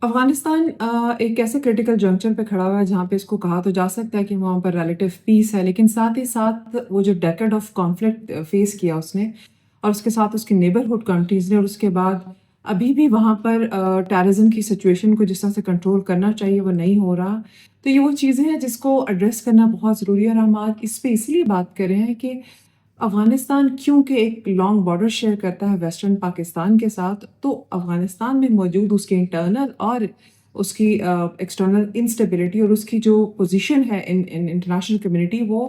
افغانستان ایک ایسے critical juncture پہ کھڑا ہوا ہے جہاں پہ اس کو کہا تو جا سکتا ہے کہ وہاں پر ریلیٹیو پیس ہے، لیکن ساتھ ہی ساتھ وہ جو ڈیکیڈ آف کانفلکٹ فیس کیا اس نے، اور اس کے ساتھ اس کی نیبرہڈ کنٹریز نے، اور اس کے بعد ابھی بھی وہاں پر ٹیررزم کی سچویشن کو جس طرح سے کنٹرول کرنا چاہیے وہ نہیں ہو رہا. تو یہ وہ چیزیں ہیں جس کو ایڈریس کرنا بہت ضروری ہے، اور ہم آج اس پہ اس لیے بات کر رہے ہیں کہ افغانستان کیونکہ ایک لانگ بارڈر شیئر کرتا ہے ویسٹرن پاکستان کے ساتھ، تو افغانستان میں موجود اس کی انٹرنل اور اس کی ایکسٹرنل انسٹیبلٹی اور اس کی جو پوزیشن ہے انٹرنیشنل کمیونٹی، وہ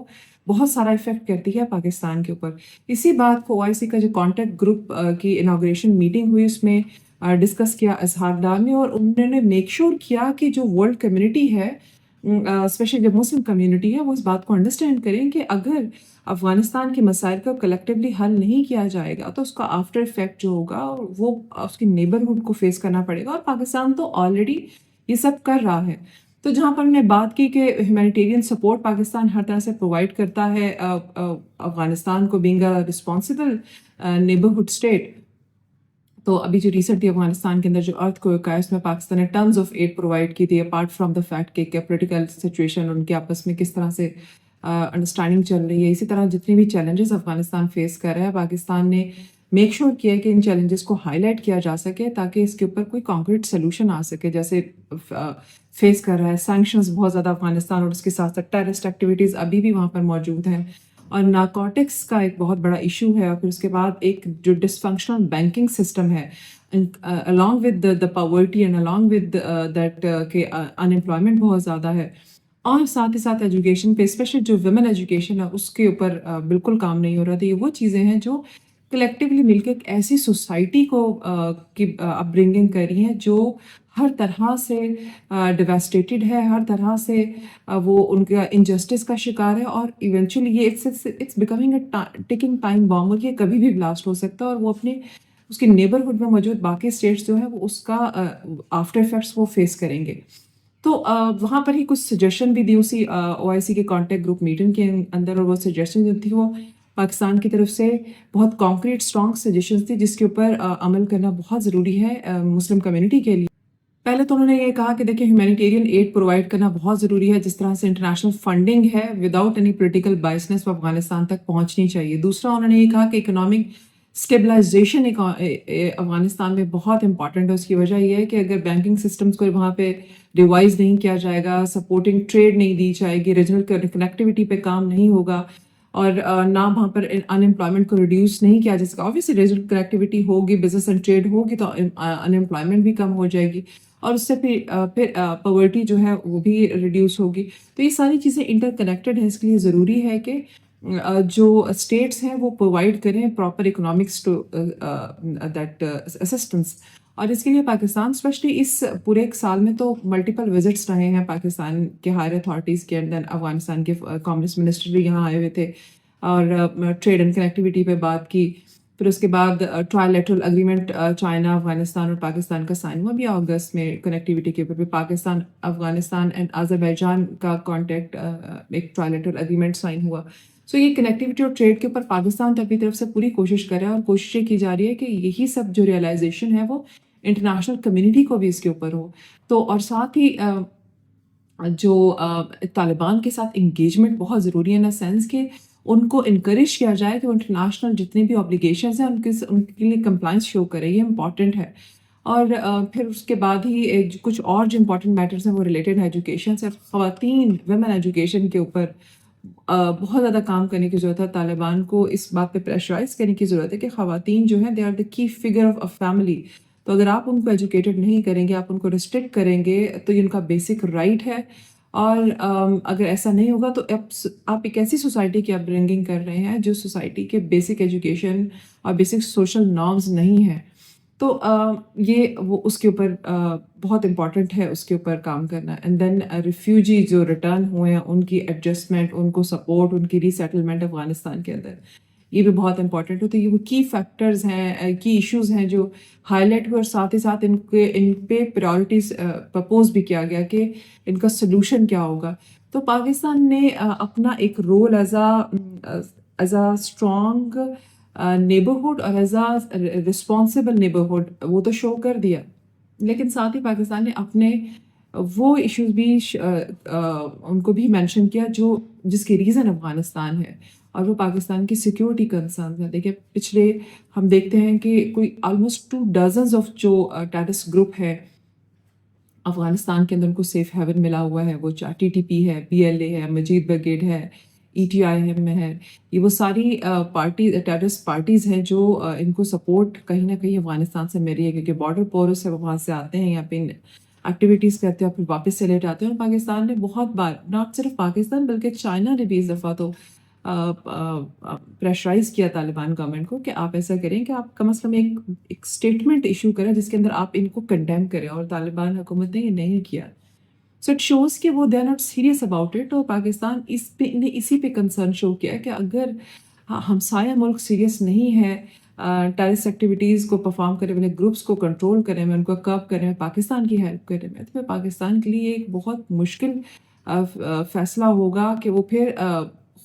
بہت سارا افیکٹ کرتی ہے پاکستان کے اوپر. اسی بات کو OIC کا جو کانٹیکٹ گروپ کی انوگریشن میٹنگ ہوئی اس میں ڈسکس کیا اظہار ڈار نے، اور انہوں نے میک شور کیا کہ جو ورلڈ کمیونٹی ہے، اسپیشلی جو مسلم کمیونٹی ہے، وہ اس بات کو انڈرسٹینڈ کریں کہ اگر افغانستان کے مسائل کو کلیکٹیولی حل نہیں کیا جائے گا تو اس کا آفٹر افیکٹ جو ہوگا وہ اس کی نیبرہڈ کو فیس کرنا پڑے گا، اور پاکستان تو آلریڈی یہ سب کر رہا ہے. تو جہاں پر ہم نے بات کی کہ ہیومینیٹیرین سپورٹ پاکستان ہر طرح سے پرووائڈ کرتا ہے افغانستان کو being a responsible neighbourhood state. تو ابھی جو ریسنٹلی افغانستان کے اندر جو ارتھ کوئک آیا اس میں پاکستان نے ٹنز آف ایڈ پرووائڈ کی تھی، اپارٹ فرام دا فیکٹ کہ پولیٹیکل سچویشن ان کے آپس میں کس طرح سے انڈرسٹینڈنگ چل رہی ہے. اسی طرح جتنے بھی چیلنجز افغانستان فیس کر رہا ہے، پاکستان نے میک شور کیا کہ ان چیلنجز کو ہائی لائٹ کیا جا سکے تاکہ اس کے اوپر کوئی کانکریٹ سلوشن آ سکے. جیسے فیس کر رہا ہے سینکشنز بہت زیادہ افغانستان، اور اس کے ساتھ ساتھ ٹیررسٹ ایکٹیویٹیز ابھی بھی وہاں پر موجود ہیں، اور نارکوٹکس کا ایک بہت بڑا ایشو ہے، اور پھر اس کے بعد ایک جو ڈسفنکشنل بینکنگ سسٹم ہے along with the poverty and along with that کہ unemployment بہت زیادہ ہے، اور ساتھ ہی ساتھ ایجوکیشن پہ اسپیشلی جو ویمن ایجوکیشن ہے اس کے اوپر بالکل کام نہیں ہو رہا. تو یہ وہ چیزیں ہیں جو کلیکٹیولی مل کے ایک ایسی سوسائٹی کو کی اپ برنگنگ کری ہیں جو ہر طرح سے ڈیواسٹیٹڈ ہے، ہر طرح سے وہ ان کا انجسٹس کا شکار ہے، اور ایونچولی یہ it's becoming a ticking time bomb کہ کبھی بھی بلاسٹ ہو سکتا ہے، اور وہ اپنے اس کی نیبرہڈ میں موجود باقی اسٹیٹس جو ہے وہ اس کا آفٹر افیکٹس وہ فیس کریں گے. تو وہاں پر ہی کچھ سجیشن بھی دی اسی OIC کے کانٹیکٹ گروپ میٹنگ کے اندر، اور وہ سجیشن جو تھی وہ پاکستان کی طرف سے بہت کانکریٹ اسٹرانگ سجیشنز تھی جس کے اوپر عمل کرنا بہت ضروری ہے مسلم کمیونٹی کے لیے. پہلے تو انہوں نے یہ کہا کہ دیکھیں ہیومینیٹیرین ایڈ پرووائڈ کرنا بہت ضروری ہے، جس طرح سے انٹرنیشنل فنڈنگ ہے وداؤٹ اینی پولیٹیکل بائسنس وہ افغانستان تک پہنچنی چاہیے. دوسرا انہوں نے یہ کہا کہ اکنامک اسٹیبلائزیشن افغانستان میں بہت امپورٹنٹ ہے. اس کی وجہ یہ ہے کہ اگر بینکنگ سسٹمز کو وہاں پہ ریوائز نہیں کیا جائے گا، سپورٹنگ ٹریڈ نہیں دی جائے گی، ریجنل کنیکٹیوٹی پہ کام نہیں ہوگا، اور نہ وہاں پر انمپلائمنٹ کو ریڈیوس نہیں کیا جائے گا. آبویسلی ریجنل کنیکٹیوٹی ہوگی، بزنس اینڈ ٹریڈ ہوگی تو انمپلائمنٹ بھی کم ہو جائے گی، اور اس سے پھر پاورٹی جو ہے وہ بھی ریڈیوس ہوگی. تو یہ ساری چیزیں انٹر کنیکٹڈ ہیں، اس کے لیے ضروری ہے کہ جو اسٹیٹس ہیں وہ پرووائڈ کریں پراپر اکنامکس دیٹ اسسٹنس. اور اس کے لیے پاکستان اسپیشلی اس پورے ایک سال میں تو ملٹیپل وزٹس رہے ہیں پاکستان کے ہائر اتھارٹیز کے، اینڈ دین افغانستان کے کامرس منسٹر بھی یہاں آئے ہوئے تھے اور ٹریڈ اینڈ کنیکٹیوٹی پہ بات کی. پھر اس کے بعد trial lateral agreement China, Afghanistan اور پاکستان کا سائن ہوا بھی اگست میں کنیکٹیوٹی کے اوپر. پاکستان، افغانستان اینڈ آذربائیجان کا کانٹیکٹ ایک ٹرائل لیٹرل اگریمنٹ سائن ہوا. سو یہ کنیکٹیوٹی اور ٹریڈ کے اوپر پاکستان تو اپنی طرف سے پوری کوشش کر رہا ہے، اور کوشش یہ کی جا رہی ہے کہ یہی سب جو ریئلائزیشن ہے وہ انٹرنیشنل کمیونٹی کو بھی اس کے اوپر ہو. تو اور ساتھ ہی جو طالبان کے ساتھ انگیجمنٹ بہت ضروری ہے، ان سینس کہ ان کو انکریج کیا جائے کہ وہ انٹرنیشنل جتنے بھی اوبلیگیشنز ہیں ان کے لیے کمپلائنس شو کرے. یہ امپورٹنٹ ہے. اور پھر اس کے بعد ہی کچھ اور جو امپورٹنٹ میٹرز ہیں وہ ریلیٹڈ ایجوکیشن سے. خواتین ویمن ایجوکیشن کے اوپر بہت زیادہ کام کرنے کی ضرورت ہے. طالبان کو اس بات پہ پریشرائز کرنے کی ضرورت ہے کہ خواتین جو ہیں دے آر دا کی فگر آف فیملی. تو اگر آپ ان کو ایجوکیٹڈ نہیں کریں گے، آپ ان کو ریسٹرکٹ کریں گے، تو یہ ان کا بیسک رائٹ ہے. اور اگر ایسا نہیں ہوگا تو آپ ایک ایسی سوسائٹی کی اپ برنگنگ کر رہے ہیں جو سوسائٹی کے بیسک ایجوکیشن اور بیسک سوشل نارمز نہیں ہیں. تو یہ وہ اس کے اوپر بہت امپورٹنٹ ہے اس کے اوپر کام کرنا. اینڈ دین ریفیوجی جو ریٹرن ہوئے ہیں ان کی ایڈجسٹمنٹ، ان کو سپورٹ، ان کی ری سیٹلمنٹ افغانستان کے اندر، یہ بھی بہت امپورٹنٹ ہے. تو یہ وہ کی فیکٹرز ہیں، کی ایشوز ہیں جو ہائی لائٹ ہوئے، اور ساتھ ہی ساتھ ان پہ پرائورٹیز پرپوز بھی کیا گیا کہ ان کا سلوشن کیا ہوگا. تو پاکستان نے اپنا ایک role as a strong neighbourhood اور ایز اے رسپانسبل نیبرہڈ وہ تو شو کر دیا. لیکن ساتھ ہی پاکستان نے اپنے وہ ایشوز بھی ان کو بھی مینشن کیا جو جس کی ریزن افغانستان ہے، اور وہ پاکستان کی سیکیورٹی کنسرنز ہیں۔ دیکھیے پچھلے ہم دیکھتے ہیں کہ کوئی آلموسٹ 2 ڈزنز آف جو ٹیررسٹ گروپ ہے افغانستان کے اندر، ان کو سیف ہیون ملا ہوا ہے، وہ ٹی ٹی پی ہے، پی ایل اے ہے، مجید بریگیڈ ہے، ای ٹی آئی ایم ہے، یہ وہ ساری پارٹی ٹیررسٹ پارٹیز ہیں جو ان کو سپورٹ کہیں نہ کہیں افغانستان سے مل رہی ہے، کیونکہ بارڈر پورس ہے، وہ وہاں سے آتے ہیں یہاں پہ ایکٹیویٹیز کرتے ہیں اور پھر واپس چلے جاتے ہیں۔ اور پاکستان نے بہت بار، ناٹ صرف پاکستان بلکہ چائنا نے بھی اس دفعہ تو پریشرائز کیا طالبان گورنمنٹ کو کہ آپ ایسا کریں کہ آپ کم از کم ایک اسٹیٹمنٹ ایشو کریں جس کے اندر آپ ان کو کنڈیم کریں، اور طالبان حکومت نے یہ نہیں کیا۔ سو اٹ شوز کہ وہ they are not serious about it, اور پاکستان اس پہ نے اسی پہ کنسرن شو کیا کہ اگر ہمسایہ ملک سیریس نہیں ہے ٹیررسٹ ایکٹیویٹیز کو پرفارم کرنے والے گروپس کو کنٹرول کرنے میں، ان کو کرب کرنے میں، پاکستان کی ہیلپ کرنے میں، تو پھر پاکستان کے لیے ایک بہت مشکل فیصلہ ہوگا کہ وہ پھر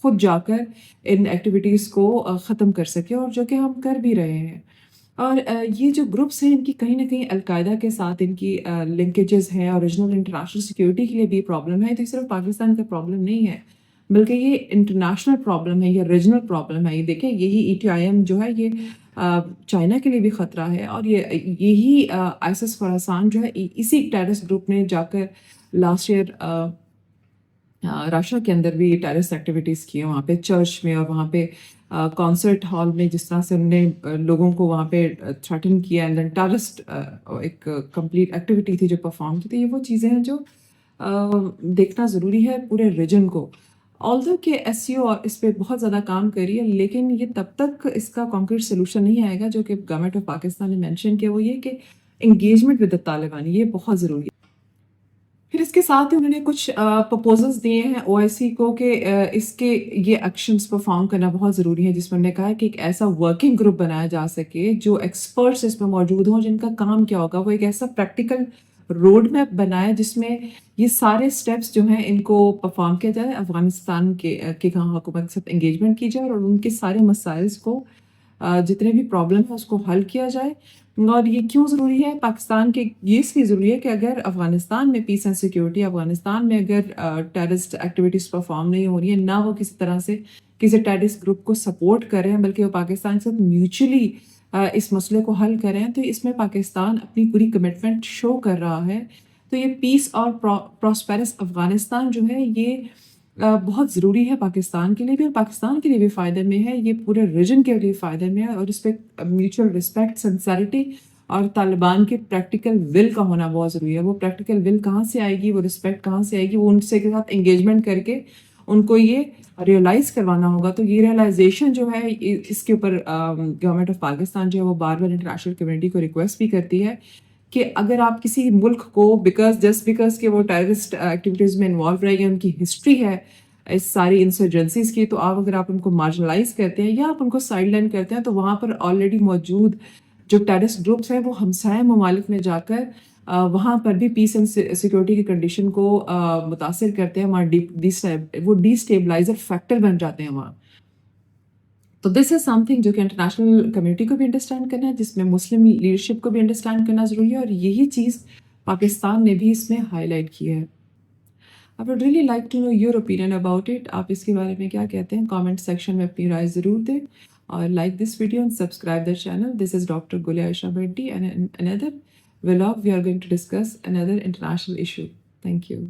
خود جا کر ان ایکٹیویٹیز کو ختم کر سکے، اور جو کہ ہم کر بھی رہے ہیں۔ اور یہ جو گروپس ہیں ان کی کہیں نہ کہیں القاعدہ کے ساتھ ان کی لنکیجز ہیں، اور ریجنل انٹرنیشنل سیکیورٹی کے لیے بھی پرابلم ہے۔ تو یہ صرف پاکستان کا پرابلم نہیں ہے بلکہ یہ انٹرنیشنل پرابلم ہے، یہ ریجنل پرابلم ہے۔ یہ دیکھیں یہی ای ٹی آئی ایم جو ہے یہ چائنا کے لیے بھی خطرہ ہے، اور یہی آئسس خراسان جو ہے اسی ٹیررسٹ گروپ نے جا کر لاسٹ ایئر راشا کے اندر بھی ٹیررسٹ ایکٹیویٹیز کی ہیں، وہاں پہ چرچ میں اور وہاں پہ کانسرٹ ہال میں جس طرح سے انہوں نے لوگوں کو وہاں پہ تھریٹن کیا، اینڈ دین ٹیررسٹ ایک کمپلیٹ ایکٹیویٹی تھی جو پرفارم کی تھی۔ یہ وہ چیزیں ہیں جو دیکھنا ضروری ہے پورے ریجن کو۔ آلدو کہ ایس سی او اس پہ بہت زیادہ کام کر رہی ہے، لیکن یہ تب تک اس کا کانکریٹ سلوشن نہیں آئے گا جو کہ گورنمنٹ آف پاکستان نے مینشن کیا، وہ یہ کہ انگیجمنٹ ود دا طالبان، یہ بہت ضروری ہے۔ پھر اس کے ساتھ ہی انہوں نے کچھ پرپوزلز دیے ہیں او آئی سی کو کہ اس کے یہ ایکشنز پرفارم کرنا بہت ضروری ہے، جس میں انہوں نے کہا ہے کہ ایک ایسا ورکنگ گروپ بنایا جا سکے جو ایکسپرٹس اس میں موجود ہوں، جن کا کام کیا ہوگا، وہ ایک ایسا پریکٹیکل روڈ میپ بنائے جس میں یہ سارے سٹیپس جو ہیں ان کو پرفارم کیا جائے، افغانستان کے حکومت کے ساتھ انگیجمنٹ کی جائے، اور ان کے سارے مسائل کو جتنے بھی پرابلم ہیں اس کو حل کیا جائے۔ اور یہ کیوں ضروری ہے پاکستان کے؟ یہ اس لیے ضروری ہے کہ اگر افغانستان میں پیس اینڈ سیکیورٹی، افغانستان میں اگر ٹیررسٹ ایکٹیویٹیز پرفارم نہیں ہو رہی ہیں، نہ وہ کسی طرح سے کسی ٹیررسٹ گروپ کو سپورٹ کر رہے ہیں، بلکہ وہ پاکستان کے ساتھ میوچلی اس مسئلے کو حل کر رہے ہیں، تو اس میں پاکستان اپنی پوری کمٹمنٹ شو کر رہا ہے۔ تو یہ پیس اور پراسپیرس افغانستان جو ہے یہ بہت ضروری ہے پاکستان کے لیے بھی، اور پاکستان کے لیے بھی فائدے میں ہے، یہ پورے ریجن کے لیے فائدے میں ہے، اور اس پہ میوچل رسپیکٹ، سنسیرٹی اور طالبان کے پریکٹیکل ول کا ہونا بہت ضروری ہے۔ وہ پریکٹیکل ول کہاں سے آئے گی، وہ رسپیکٹ کہاں سے آئے گی، وہ ان سے کے ساتھ انگیجمنٹ کر کے ان کو یہ ریئلائز کروانا ہوگا۔ تو یہ ریئلائزیشن جو ہے اس کے اوپر گورنمنٹ آف پاکستان جو ہے وہ بار بار انٹرنیشنل کمیونٹی کو ریکویسٹ بھی کرتی ہے کہ اگر آپ کسی ملک کو جسٹ بیکاز کہ وہ ٹیررسٹ ایکٹیویٹیز میں انوالو رہے گی، ان کی ہسٹری ہے اس ساری انسرجنسیز کی، تو اگر آپ ان کو مارجنلائز کرتے ہیں یا آپ ان کو سائڈ لائن کرتے ہیں، تو وہاں پر آلریڈی موجود جو ٹیررسٹ گروپس ہیں وہ ہمسایہ ممالک میں جا کر وہاں پر بھی پیس اینڈ سیکورٹی کی کنڈیشن کو متاثر کرتے ہیں، وہاں وہ ڈی اسٹیبلائزر فیکٹر بن جاتے ہیں وہاں۔ تو دس از سم تھنگ جو کہ انٹرنیشنل کمیونٹی کو بھی انڈرسٹینڈ کرنا ہے، جس میں مسلم لیڈرشپ کو بھی انڈرسٹینڈ کرنا ضروری ہے، اور یہی چیز پاکستان نے بھی اس میں ہائی لائٹ کی ہے۔ I would really like to know your opinion about it. آپ اس کے بارے میں کیا کہتے ہیں؟ کامنٹ سیکشن میں اپنی رائے ضرور دیں، اور like this video and subscribe the channel. This is Dr. Gul Aisha Bhatti, and in another vlog we are going to discuss another international issue. Thank you.